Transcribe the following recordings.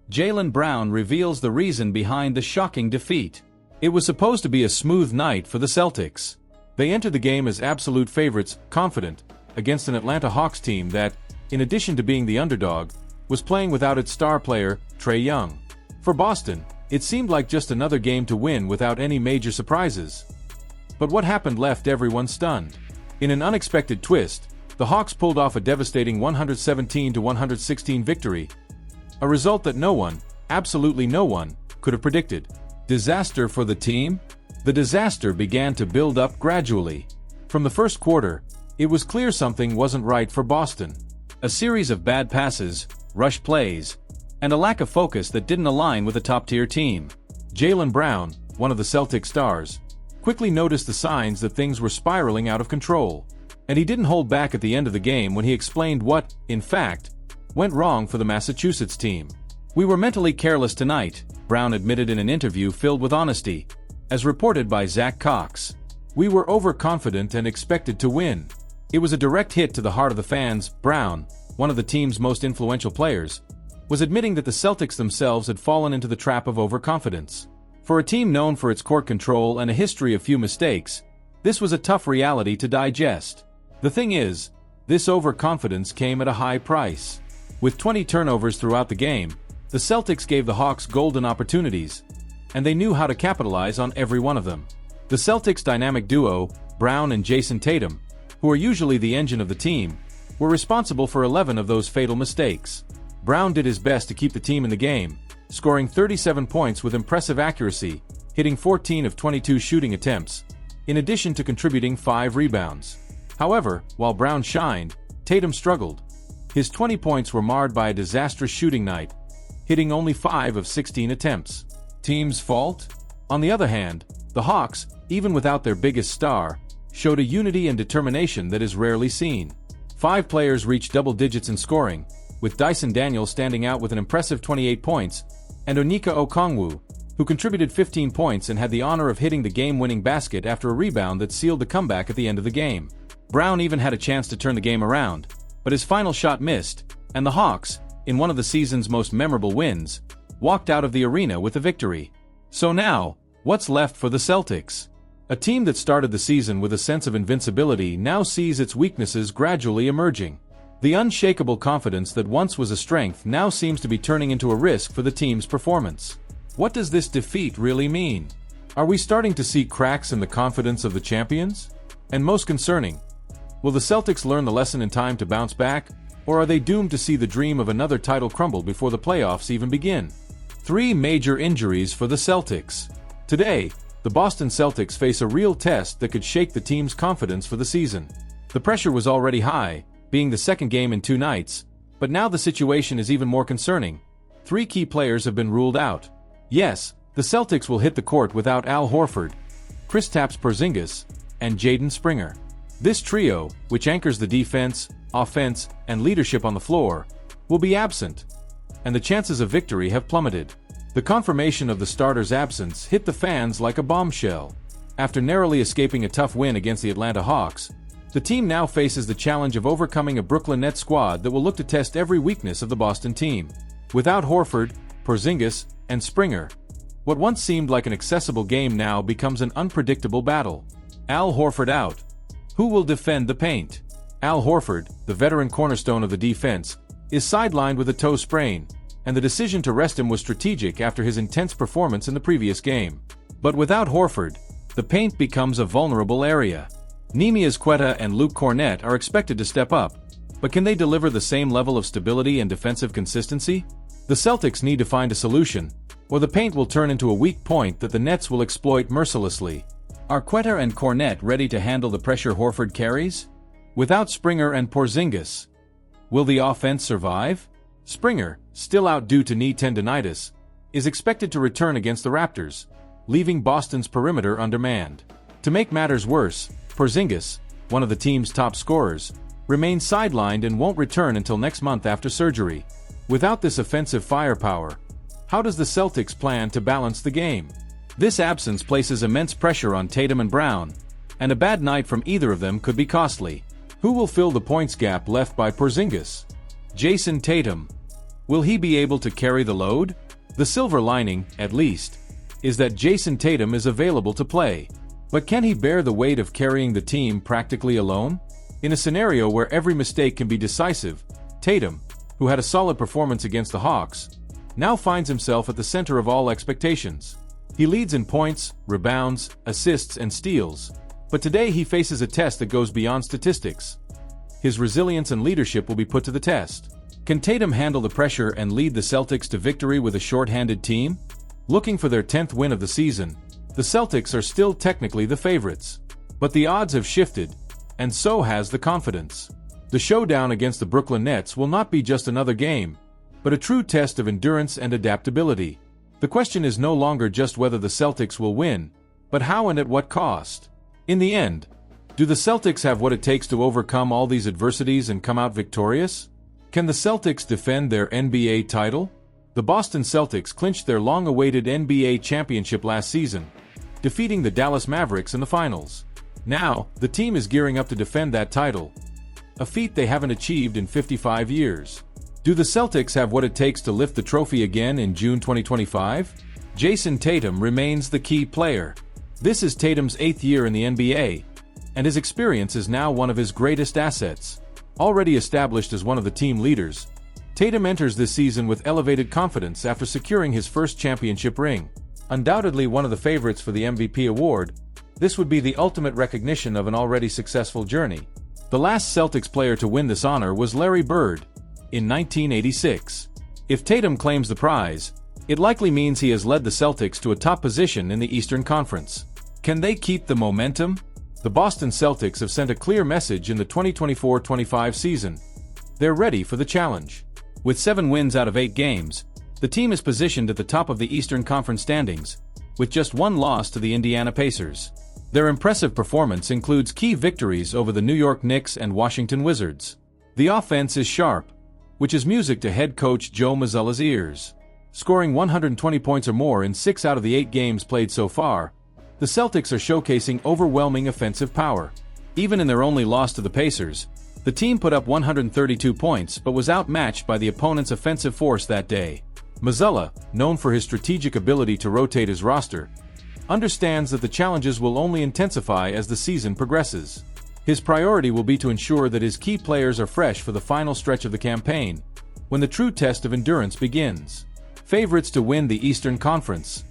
Jaylen Brown reveals the reason behind the shocking defeat. It was supposed to be a smooth night for the Celtics. They entered the game as absolute favorites, confident, against an Atlanta Hawks team that, in addition to being the underdog, was playing without its star player, Trae Young. For Boston, it seemed like just another game to win without any major surprises. But what happened left everyone stunned. In an unexpected twist, the Hawks pulled off a devastating 117-116 victory, a result that no one, absolutely no one, could have predicted. Disaster for the team? The disaster began to build up gradually. From the first quarter, it was clear something wasn't right for Boston. A series of bad passes, rush plays, and a lack of focus that didn't align with a top-tier team. Jaylen Brown, one of the Celtics stars, quickly noticed the signs that things were spiraling out of control. And he didn't hold back at the end of the game when he explained what, in fact, went wrong for the Massachusetts team. "We were mentally careless tonight," Brown admitted in an interview filled with honesty, as reported by Zach Cox. "We were overconfident and expected to win." It was a direct hit to the heart of the fans. Brown, one of the team's most influential players, was admitting that the Celtics themselves had fallen into the trap of overconfidence. For a team known for its court control and a history of few mistakes, this was a tough reality to digest. The thing is, this overconfidence came at a high price. With 20 turnovers throughout the game, the Celtics gave the Hawks golden opportunities, and they knew how to capitalize on every one of them. The Celtics' dynamic duo, Brown and Jason Tatum, who are usually the engine of the team, were responsible for 11 of those fatal mistakes. Brown did his best to keep the team in the game, scoring 37 points with impressive accuracy, hitting 14 of 22 shooting attempts, in addition to contributing 5 rebounds. However, while Brown shined, Tatum struggled. His 20 points were marred by a disastrous shooting night, hitting only 5 of 16 attempts. Team's fault? On the other hand, the Hawks, even without their biggest star, showed a unity and determination that is rarely seen. 5 players reached double digits in scoring, with Dyson Daniels standing out with an impressive 28 points, and Onyeka Okongwu, who contributed 15 points and had the honor of hitting the game-winning basket after a rebound that sealed the comeback at the end of the game. Brown even had a chance to turn the game around, but his final shot missed, and the Hawks, in one of the season's most memorable wins, walked out of the arena with a victory. So now, what's left for the Celtics? A team that started the season with a sense of invincibility now sees its weaknesses gradually emerging. The unshakable confidence that once was a strength now seems to be turning into a risk for the team's performance. What does this defeat really mean? Are we starting to see cracks in the confidence of the champions? And most concerning, will the Celtics learn the lesson in time to bounce back, or are they doomed to see the dream of another title crumble before the playoffs even begin? 3 major injuries for the Celtics. Today, the Boston Celtics face a real test that could shake the team's confidence for the season. The pressure was already high, being the second game in 2 nights, but now the situation is even more concerning. 3 key players have been ruled out. Yes, the Celtics will hit the court without Al Horford, Kristaps Porzingis, and Jaden Springer. This trio, which anchors the defense, offense, and leadership on the floor, will be absent, and the chances of victory have plummeted. The confirmation of the starters' absence hit the fans like a bombshell. After narrowly escaping a tough win against the Atlanta Hawks, the team now faces the challenge of overcoming a Brooklyn Nets squad that will look to test every weakness of the Boston team. Without Horford, Porzingis, and Springer, what once seemed like an accessible game now becomes an unpredictable battle. Al Horford out. Who will defend the paint? Al Horford, the veteran cornerstone of the defense, is sidelined with a toe sprain, and the decision to rest him was strategic after his intense performance in the previous game. But without Horford, the paint becomes a vulnerable area. Neemias Queta and Luke Kornet are expected to step up, but can they deliver the same level of stability and defensive consistency? The Celtics need to find a solution, or the paint will turn into a weak point that the Nets will exploit mercilessly. Are Queta and Kornet ready to handle the pressure Horford carries? Without Springer and Porzingis, will the offense survive? Springer, still out due to knee tendonitis, is expected to return against the Raptors, leaving Boston's perimeter undermanned. To make matters worse, Porzingis, one of the team's top scorers, remains sidelined and won't return until next month after surgery. Without this offensive firepower, how does the Celtics plan to balance the game? This absence places immense pressure on Tatum and Brown, and a bad night from either of them could be costly. Who will fill the points gap left by Porzingis? Jason Tatum. Will he be able to carry the load? The silver lining, at least, is that Jayson Tatum is available to play. But can he bear the weight of carrying the team practically alone? In a scenario where every mistake can be decisive, Tatum, who had a solid performance against the Hawks, now finds himself at the center of all expectations. He leads in points, rebounds, assists, and steals. But today he faces a test that goes beyond statistics. His resilience and leadership will be put to the test. Can Tatum handle the pressure and lead the Celtics to victory with a short-handed team? Looking for their 10th win of the season, the Celtics are still technically the favorites. But the odds have shifted, and so has the confidence. The showdown against the Brooklyn Nets will not be just another game, but a true test of endurance and adaptability. The question is no longer just whether the Celtics will win, but how and at what cost. In the end, do the Celtics have what it takes to overcome all these adversities and come out victorious? Can the Celtics defend their NBA title? The Boston Celtics clinched their long-awaited NBA championship last season, defeating the Dallas Mavericks in the finals. Now, the team is gearing up to defend that title, a feat they haven't achieved in 55 years. Do the Celtics have what it takes to lift the trophy again in June 2025? Jayson Tatum remains the key player. This is Tatum's 8th year in the NBA, and his experience is now one of his greatest assets. Already established as one of the team leaders, Tatum enters this season with elevated confidence after securing his first championship ring. Undoubtedly one of the favorites for the MVP award, this would be the ultimate recognition of an already successful journey. The last Celtics player to win this honor was Larry Bird in 1986. If Tatum claims the prize, it likely means he has led the Celtics to a top position in the Eastern Conference. Can they keep the momentum? The Boston Celtics have sent a clear message in the 2024-25 season. They're ready for the challenge. With 7 wins out of 8 games, the team is positioned at the top of the Eastern Conference standings, with just 1 loss to the Indiana Pacers. Their impressive performance includes key victories over the New York Knicks and Washington Wizards. The offense is sharp, which is music to head coach Joe Mazzulla's ears. Scoring 120 points or more in 6 out of the 8 games played so far, the Celtics are showcasing overwhelming offensive power. Even in their only loss to the Pacers, the team put up 132 points but was outmatched by the opponent's offensive force that day. Mazzulla, known for his strategic ability to rotate his roster, understands that the challenges will only intensify as the season progresses. His priority will be to ensure that his key players are fresh for the final stretch of the campaign, when the true test of endurance begins. Favorites to win the Eastern Conference.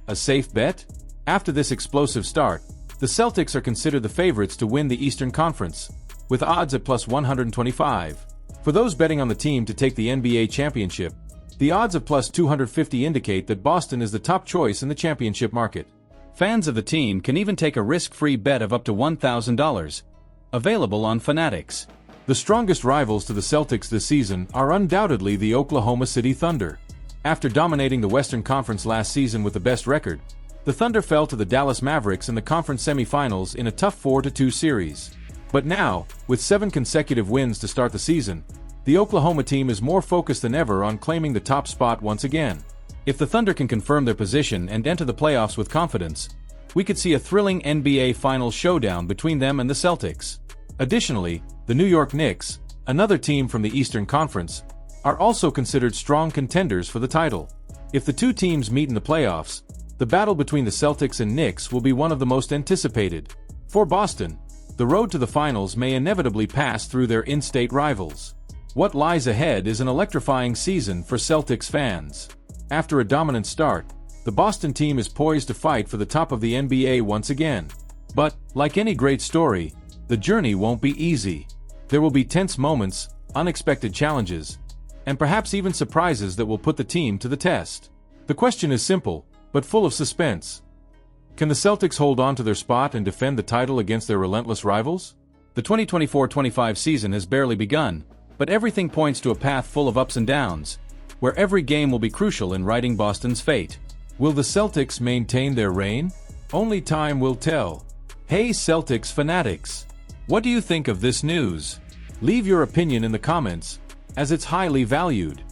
A safe bet? After this explosive start, the Celtics are considered the favorites to win the Eastern Conference, with odds at plus 125. For those betting on the team to take the NBA championship, the odds of plus 250 indicate that Boston is the top choice in the championship market. Fans of the team can even take a risk-free bet of up to $1,000, available on Fanatics. The strongest rivals to the Celtics this season are undoubtedly the Oklahoma City Thunder. After dominating the Western Conference last season with the best record, the Thunder fell to the Dallas Mavericks in the conference semifinals in a tough 4-2 series. But now, with 7 consecutive wins to start the season, the Oklahoma team is more focused than ever on claiming the top spot once again. If the Thunder can confirm their position and enter the playoffs with confidence, we could see a thrilling NBA Finals showdown between them and the Celtics. Additionally, the New York Knicks, another team from the Eastern Conference, are also considered strong contenders for the title. If the two teams meet in the playoffs, the battle between the Celtics and Knicks will be one of the most anticipated. For Boston, the road to the finals may inevitably pass through their in-state rivals. What lies ahead is an electrifying season for Celtics fans. After a dominant start, the Boston team is poised to fight for the top of the NBA once again. But, like any great story, the journey won't be easy. There will be tense moments, unexpected challenges, and perhaps even surprises that will put the team to the test. The question is simple, but full of suspense. Can the Celtics hold on to their spot and defend the title against their relentless rivals? The 2024-25 season has barely begun, but everything points to a path full of ups and downs, where every game will be crucial in writing Boston's fate. Will the Celtics maintain their reign? Only time will tell. Hey Celtics fanatics! What do you think of this news? Leave your opinion in the comments, as it's highly valued.